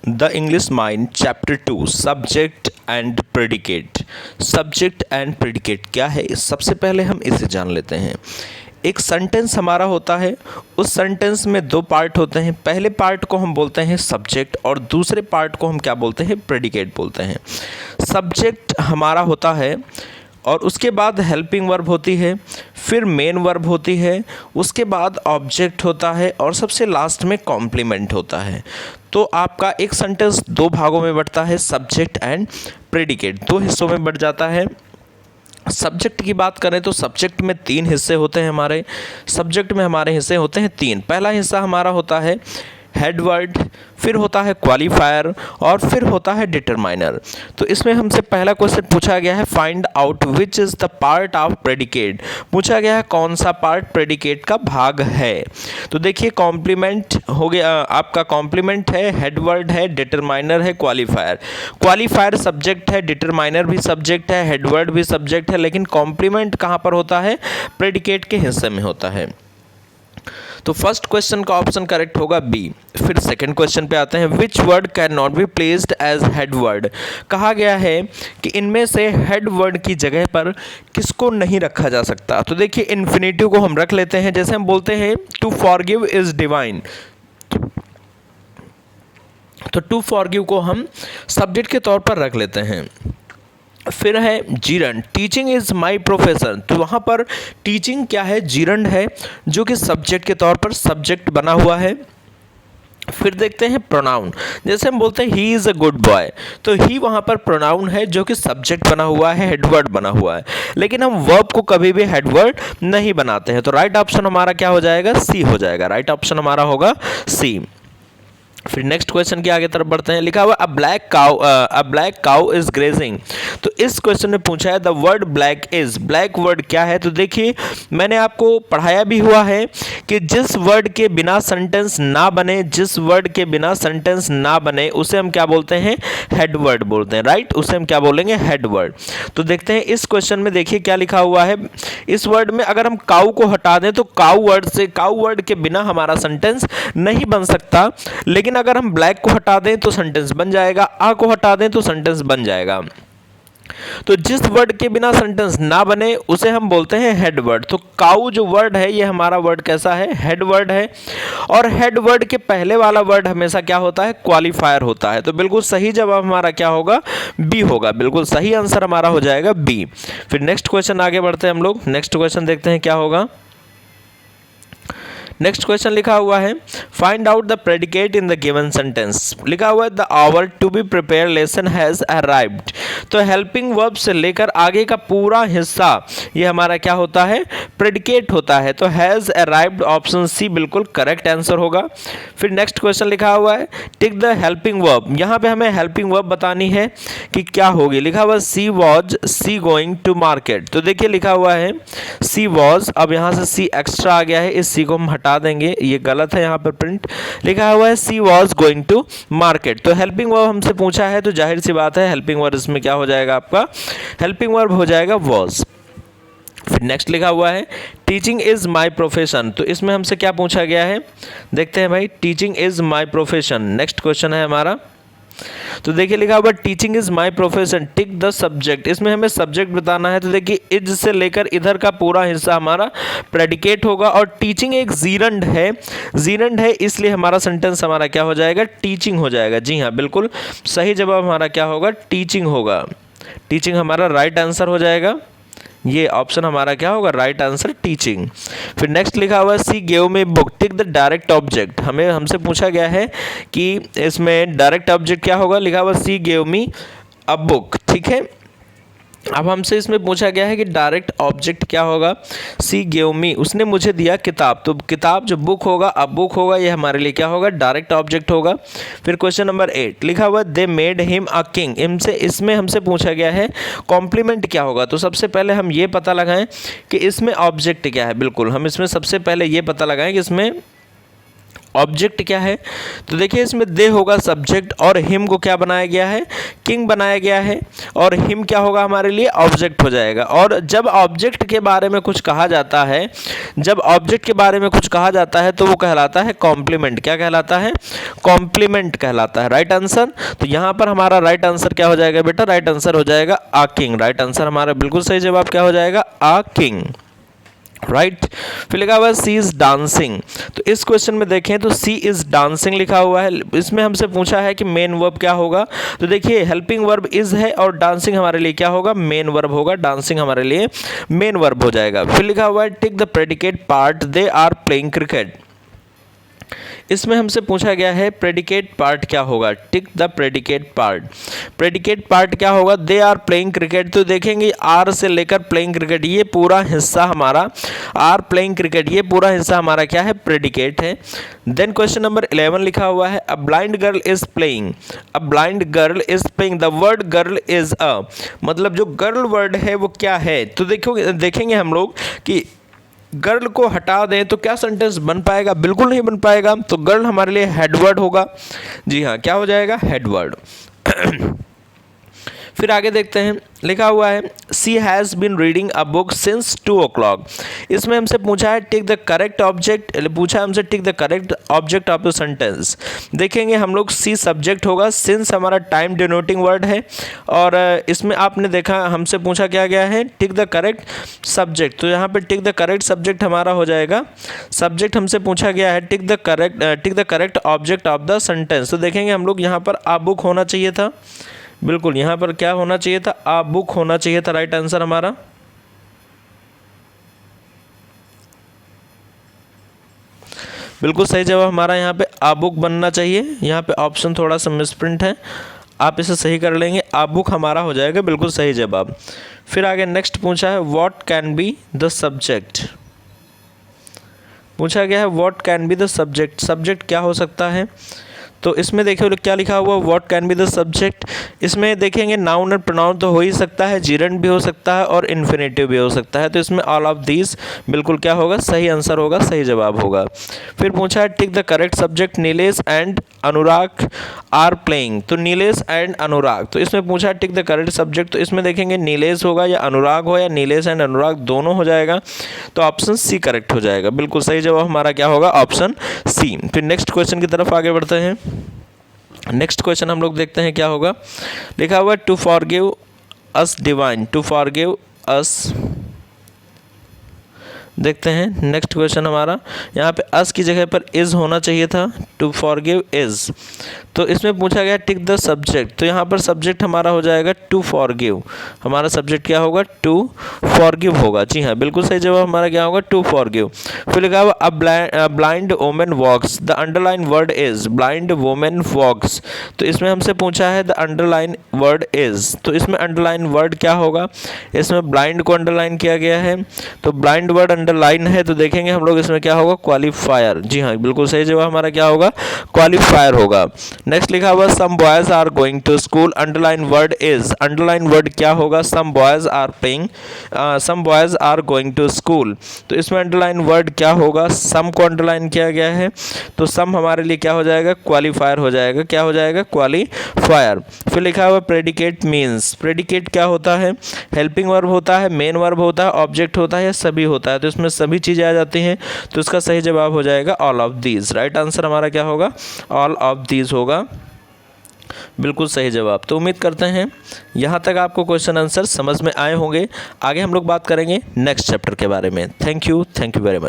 The English mind chapter 2 subject and predicate. Subject and predicate क्या है, सबसे पहले हम इसे जान लेते हैं। एक सेंटेंस हमारा होता है, उस सेंटेंस में दो पार्ट होते हैं। पहले पार्ट को हम बोलते हैं सब्जेक्ट और दूसरे पार्ट को हम क्या बोलते हैं, प्रेडिकेट बोलते हैं। सब्जेक्ट हमारा होता है और उसके बाद हेल्पिंग वर्ब होती है, फिर मेन वर्ब होती है, उसके बाद ऑब्जेक्ट होता है और सबसे लास्ट में कॉम्प्लीमेंट होता है। तो आपका एक सेंटेंस दो भागों में बंटता है, सब्जेक्ट एंड प्रेडिकेट, दो हिस्सों में बंट जाता है। सब्जेक्ट की बात करें तो सब्जेक्ट में तीन हिस्से होते हैं हमारे। सब्जेक्ट में हमारे हिस्से होते हैं तीन। पहला हिस्सा हमारा होता है हेड वर्ड, फिर होता है क्वालिफायर और फिर होता है डिटरमाइनर। तो इसमें हमसे पहला क्वेश्चन पूछा गया है, find out which is the part of predicate. पूछा गया है कौन सा पार्ट प्रेडिकेट का भाग है। तो देखिए कॉम्प्लीमेंट हो गया, आपका कॉम्प्लीमेंट है, हेड वर्ड है, डिटरमाइनर है, क्वालिफायर। क्वालिफायर सब्जेक्ट है, डिटरमाइनर भी सब्जेक्ट है, हेड वर्ड भी सब्जेक्ट है, लेकिन कॉम्प्लीमेंट कहाँ पर होता है, प्रेडिकेट के हिस्से में होता है। तो फर्स्ट क्वेश्चन का ऑप्शन करेक्ट होगा बी। फिर सेकंड क्वेश्चन पे आते हैं, which word can not be placed as head word. कहा गया है कि इनमें से हेड वर्ड की जगह पर किसको नहीं रखा जा सकता। तो देखिए इन्फिनेटिव को हम रख लेते हैं, जैसे हम बोलते हैं टू फॉरगिव इज डिवाइन, तो टू फॉरगिव को हम सब्जेक्ट के तौर पर रख लेते हैं। फिर है gerund, teaching is my profession, तो वहाँ पर टीचिंग क्या है, जीरंड है, जो कि सब्जेक्ट के तौर पर सब्जेक्ट बना हुआ है। फिर देखते हैं प्रोनाउन, जैसे हम बोलते हैं he is a good boy, तो ही वहाँ पर प्रोनाउन है जो कि सब्जेक्ट बना हुआ है, हेडवर्ड बना हुआ है, लेकिन हम वर्ब को कभी भी हेडवर्ड नहीं बनाते हैं। तो राइट ऑप्शन हमारा क्या हो जाएगा, सी हो जाएगा। राइट ऑप्शन हमारा होगा सी। फिर नेक्स्ट क्वेश्चन के आगे तरफ बढ़ते हैं, लिखा हुआ अ ब्लैक काउ इज ग्रेजिंग। तो इस क्वेश्चन में पूछा है the word black is, black word क्या है। तो देखिए मैंने आपको पढ़ाया भी हुआ है कि जिस वर्ड के बिना सेंटेंस ना बने, जिस वर्ड के बिना सेंटेंस ना बने उसे हम क्या बोलते हैं, हेड वर्ड बोलते हैं। राइट, उसे हम क्या बोलेंगे, हेड वर्ड। तो देखते हैं इस क्वेश्चन में, देखिए क्या लिखा हुआ है। इस वर्ड में अगर हम काउ को हटा दें तो काउ वर्ड के बिना हमारा सेंटेंस नहीं बन सकता, लेकिन अगर हम ब्लैक को हटा दें तो सेंटेंस बन जाएगा, आ को हटा दें तो सेंटेंस बन जाएगा। तो जिस वर्ड के बिना सेंटेंस ना बने उसे हम बोलते हैं हेड वर्ड। तो काउ जो वर्ड है ये हमारा वर्ड कैसा है, हेड वर्ड है। और हेड वर्ड के पहले वाला वर्ड हमेशा क्या होता है, क्वालिफायर होता है। तो बिल्कुल सही जवाब हमारा क्या होगा, बी होगा। बिल्कुल सही आंसर हमारा हो जाएगा बी। फिर नेक्स्ट क्वेश्चन आगे बढ़ते हैं हम लोग। नेक्स्ट क्वेश्चन देखते हैं क्या होगा। नेक्स्ट क्वेश्चन लिखा हुआ है, find out the predicate in the given sentence. लिखा हुआ है the hour to be prepare lesson has arrived. तो हेल्पिंग वर्ब से लेकर आगे का पूरा हिस्सा ये हमारा क्या होता है, प्रेडिकेट होता है। तो हैज अराइव्ड ऑप्शन सी बिल्कुल करेक्ट आंसर होगा। फिर नेक्स्ट क्वेश्चन लिखा हुआ है, टिक द हेल्पिंग वर्ब। यहाँ पे हमें हेल्पिंग वर्ब बतानी है कि क्या होगी। लिखा हुआ she was she going to market. तो देखिए लिखा हुआ है सी वॉज, अब यहाँ से सी एक्स्ट्रा आ गया है, इस सी को हम हटा देंगे, ये गलत है। यहाँ पर प्रिंट लिखा हुआ है सी वॉज गोइंग टू मार्केट। तो हेल्पिंग वर्ब हमसे पूछा है तो जाहिर सी बात है हेल्पिंग वर्ब इसमें क्या हो जाएगा, आपका हेल्पिंग वर्ब हो जाएगा वॉज। फिर नेक्स्ट लिखा हुआ है टीचिंग इज माई प्रोफेशन। तो इसमें हमसे क्या पूछा गया है, देखते हैं भाई। Teaching is my profession next question है हमारा। तो देखिए लिखा हुआ teaching is my profession, tick the subject. इसमें हमें सब्जेक्ट बताना है। तो देखिए इज से लेकर इधर का पूरा हिस्सा हमारा प्रेडिकेट होगा और टीचिंग एक जीरंड है, जीरंड है, इसलिए हमारा सेंटेंस हमारा क्या हो जाएगा, टीचिंग हो जाएगा। जी हाँ, बिल्कुल सही जवाब हमारा क्या होगा, टीचिंग होगा। टीचिंग हमारा राइट आंसर हो जाएगा। ये ऑप्शन हमारा क्या होगा, राइट आंसर टीचिंग। फिर नेक्स्ट लिखा हुआ है सी gave me book, tick the direct object. हमसे पूछा गया है कि इसमें डायरेक्ट ऑब्जेक्ट क्या होगा। लिखा हुआ सी गेव मी अ बुक, ठीक है। अब हमसे इसमें पूछा गया है कि डायरेक्ट ऑब्जेक्ट क्या होगा, सी गेव मी, उसने मुझे दिया किताब। तो किताब जो बुक होगा, अब बुक होगा, ये हमारे लिए क्या होगा, डायरेक्ट ऑब्जेक्ट होगा। फिर क्वेश्चन नंबर 8 लिखा हुआ they made him a king. इसमें हमसे पूछा गया है कॉम्प्लीमेंट क्या होगा। तो सबसे पहले हम ये पता लगाएं कि इसमें ऑब्जेक्ट क्या है। बिल्कुल हम इसमें सबसे पहले ये पता लगाएं कि इसमें ऑब्जेक्ट क्या है। तो देखिए इसमें दे होगा सब्जेक्ट और हिम को क्या बनाया गया है, किंग बनाया गया है और हिम क्या होगा हमारे लिए ऑब्जेक्ट हो जाएगा। और जब ऑब्जेक्ट के बारे में कुछ कहा जाता है, जब ऑब्जेक्ट के बारे में कुछ कहा जाता है तो वो कहलाता है कॉम्प्लीमेंट। क्या कहलाता है? कॉम्प्लीमेंट कहलाता है। राइट आंसर, तो यहाँ पर हमारा राइट आंसर क्या हो जाएगा बेटा? राइट आंसर हो जाएगा आ किंग। राइट आंसर हमारा बिल्कुल सही जवाब क्या हो जाएगा? आ किंग। राइट फिर लिखा हुआ है सी इज डांसिंग। तो इस क्वेश्चन में देखें तो सी इज डांसिंग लिखा हुआ है। इसमें हमसे पूछा है कि मेन वर्ब क्या होगा। तो देखिए हेल्पिंग वर्ब इज है और डांसिंग हमारे लिए क्या होगा? मेन वर्ब होगा। डांसिंग हमारे लिए मेन वर्ब हो जाएगा। फिर लिखा हुआ है tick the predicate part they are playing cricket. इसमें हमसे पूछा गया है प्रेडिकेट पार्ट क्या होगा? Tick the predicate part. Predicate part क्या होगा? They are playing cricket. तो देखेंगे आर से लेकर प्लेइंग क्रिकेट ये पूरा हिस्सा हमारा, आर प्लेइंग क्रिकेट ये पूरा हिस्सा हमारा क्या है? प्रेडिकेट है। देन क्वेश्चन नंबर 11 लिखा हुआ है a blind girl is playing. A blind girl is playing. The word girl is a, मतलब जो गर्ल वर्ड है वो क्या है? तो देखेंगे हम लोग कि गर्ल को हटा दें तो क्या सेंटेंस बन पाएगा? बिल्कुल नहीं बन पाएगा। तो गर्ल हमारे लिए हेडवर्ड होगा। जी हाँ, क्या हो जाएगा? हेडवर्ड। फिर आगे देखते हैं, लिखा हुआ है she has been reading a book since 2 o'clock। इसमें हमसे पूछा है टिक द करेक्ट ऑब्जेक्ट, पूछा है हमसे टिक the correct object of the sentence. देखेंगे हम लोग सी सब्जेक्ट होगा, सिंस हमारा टाइम डिनोटिंग वर्ड है और इसमें आपने देखा हमसे पूछा क्या गया है? Tick the correct subject. तो यहाँ पे टिक द करेक्ट सब्जेक्ट हमारा हो जाएगा। सब्जेक्ट हमसे पूछा गया है tick the correct object of the sentence. तो देखेंगे हम लोग यहाँ पर आ बुक होना चाहिए था। बिल्कुल यहाँ पर क्या होना चाहिए था? आ बुक होना चाहिए था। राइट आंसर हमारा बिल्कुल सही जवाब हमारा यहाँ पे आ बुक बनना चाहिए। यहाँ पे ऑप्शन थोड़ा सा मिसप्रिंट है, आप इसे सही कर लेंगे। आ बुक हमारा हो जाएगा बिल्कुल सही जवाब। फिर आगे नेक्स्ट पूछा है what can be the subject. पूछा गया है what can be the subject. Subject क्या हो सकता है? तो इसमें देखिए क्या लिखा हुआ what can be the subject. इसमें देखेंगे नाउन और प्रोनाउन तो हो ही सकता है, जीरंड भी हो सकता है और इन्फिनेटिव भी हो सकता है। तो इसमें ऑल ऑफ दीज बिल्कुल क्या होगा? सही आंसर होगा, सही जवाब होगा। फिर पूछा है tick the correct subject Nilesh and Anurag are playing. तो नीलेश एंड अनुराग, तो इसमें पूछा है टिक द करेक्ट सब्जेक्ट। तो इसमें देखेंगे नीलेश होगा या अनुराग हो या नीलेश एंड अनुराग दोनों हो जाएगा। तो ऑप्शन सी करेक्ट हो जाएगा। बिल्कुल सही जवाब हमारा क्या होगा? Option C. फिर नेक्स्ट क्वेश्चन की तरफ आगे बढ़ते हैं। नेक्स्ट क्वेश्चन हम लोग देखते हैं क्या होगा। लिखा हुआ to forgive us divine. To forgive us, देखते हैं नेक्स्ट क्वेश्चन हमारा। यहाँ पे अस की जगह पर इज़ होना चाहिए था। To forgive is. तो इसमें पूछा गया टिक द सब्जेक्ट। तो यहाँ पर सब्जेक्ट हमारा हो जाएगा टू फॉरगिव। हमारा सब्जेक्ट क्या होगा? टू फॉरगिव होगा। जी हाँ, बिल्कुल सही जवाब हमारा क्या होगा? To forgive. फिर लिखा हुआ a blind women walks. The underline word is blind women walks. तो इसमें हमसे पूछा है द अंडरलाइन वर्ड इज। तो इसमें अंडरलाइन वर्ड क्या होगा? इसमें ब्लाइंड को अंडरलाइन किया गया है, तो ब्लाइंड वर्ड अंडरलाइन है। तो देखेंगे हम लोग इसमें क्या होगा? क्वालिफायर। जी हाँ, बिल्कुल सही जवाब हमारा क्या होगा? क्वालिफायर होगा। नेक्स्ट लिखा हुआ some boys are going to school. Underline word is. Underline word क्या होगा? Some boys are playing, some boys are going to school. तो इसमें अंडरलाइन वर्ड क्या होगा? सम को अंडरलाइन किया गया है, तो सम हमारे लिए क्या हो जाएगा? क्वालिफायर हो जाएगा। क्या हो जाएगा? क्वालिफायर। फिर लिखा हुआ प्रेडिकेट मीन्स। प्रेडिकेट क्या होता है? हेल्पिंग वर्ब होता है, मेन वर्ब होता है, ऑब्जेक्ट होता है या सभी होता है। तो इसमें सभी चीज़ें आ जाती हैं। तो इसका सही जवाब हो जाएगा all of these. Right answer हमारा क्या होगा? ऑल ऑफ दीज होगा। बिल्कुल सही जवाब। तो उम्मीद करते हैं यहाँ तक आपको क्वेश्चन आंसर समझ में आए होंगे। आगे हम लोग बात करेंगे नेक्स्ट चैप्टर के बारे में। Thank you very much.